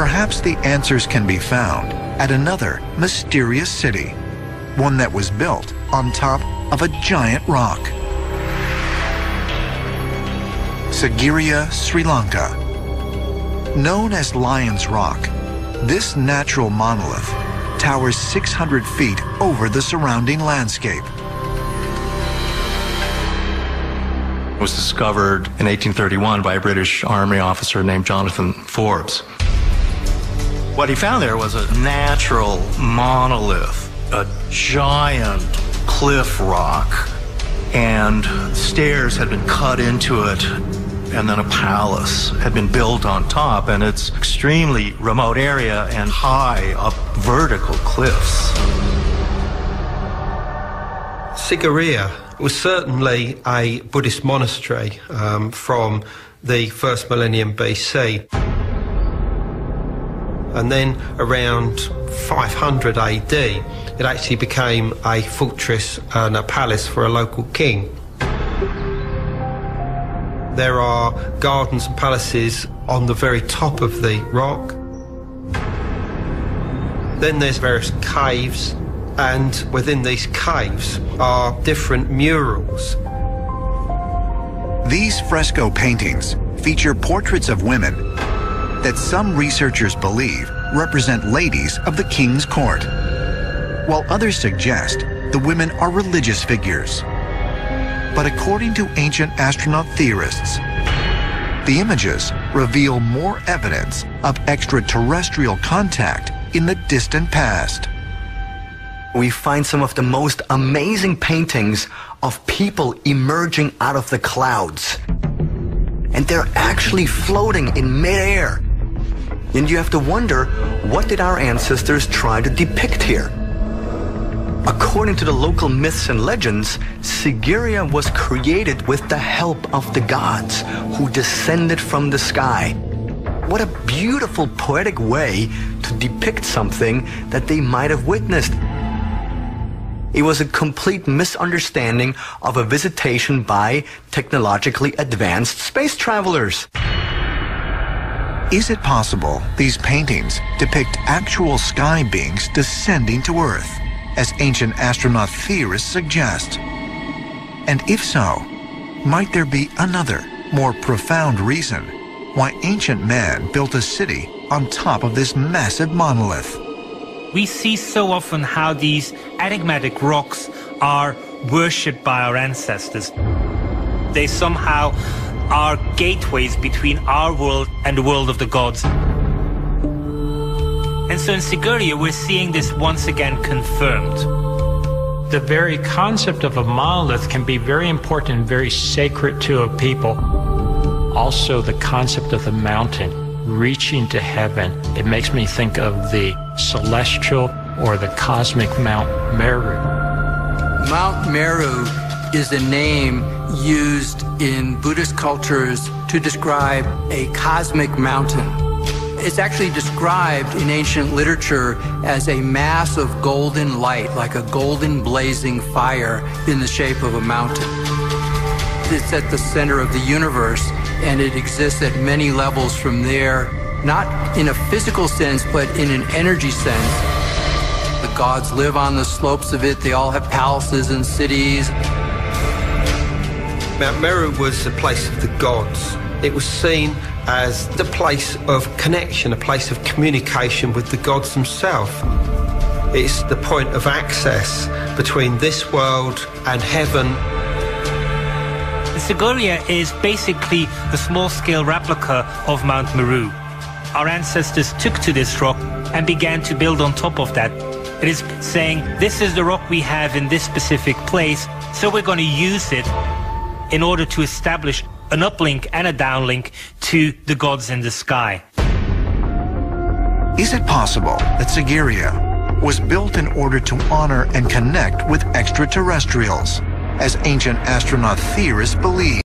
perhaps the answers can be found at another mysterious city, one that was built on top of a giant rock. Sigiriya, Sri Lanka. Known as Lion's Rock, this natural monolith towers 600 feet over the surrounding landscape. It was discovered in 1831 by a British Army officer named Jonathan Forbes. What he found there was a natural monolith, a giant cliff rock, and stairs had been cut into it, and then a palace had been built on top, and it's extremely remote area and high up vertical cliffs. Sigiriya was certainly a Buddhist monastery from the first millennium BC. And then around 500 AD, it actually became a fortress and a palace for a local king. There are gardens and palaces on the very top of the rock. Then there's various caves, and within these caves are different murals. These fresco paintings feature portraits of women that some researchers believe represent ladies of the king's court, while others suggest the women are religious figures. But according to ancient astronaut theorists, the images reveal more evidence of extraterrestrial contact in the distant past. We find some of the most amazing paintings of people emerging out of the clouds. And they're actually floating in midair. And you have to wonder, what did our ancestors try to depict here? According to the local myths and legends, Sigiriya was created with the help of the gods who descended from the sky. What a beautiful poetic way to depict something that they might have witnessed. It was a complete misunderstanding of a visitation by technologically advanced space travelers. Is it possible these paintings depict actual sky beings descending to Earth, as ancient astronaut theorists suggest? And if so, might there be another, more profound reason why ancient man built a city on top of this massive monolith? We see so often how these enigmatic rocks are worshipped by our ancestors. They somehow are gateways between our world and the world of the gods. And so in Sigiriya, we're seeing this once again confirmed. The very concept of a monolith can be very important and very sacred to a people. Also, the concept of the mountain reaching to heaven. It makes me think of the celestial or the cosmic Mount Meru. Mount Meru is a name used in Buddhist cultures to describe a cosmic mountain. It's actually described in ancient literature as a mass of golden light, like a golden blazing fire in the shape of a mountain. It's at the center of the universe, and it exists at many levels from there, not in a physical sense, but in an energy sense. The gods live on the slopes of it. They all have palaces and cities. Mount Meru was the place of the gods. It was seen as the place of connection, a place of communication with the gods themselves. It's the point of access between this world and heaven. Sigiriya is basically the small-scale replica of Mount Meru. Our ancestors took to this rock and began to build on top of that. It is saying, this is the rock we have in this specific place, so we're going to use it in order to establish an uplink and a downlink to the gods in the sky. Is it possible that Sigiriya was built in order to honor and connect with extraterrestrials, as ancient astronaut theorists believe?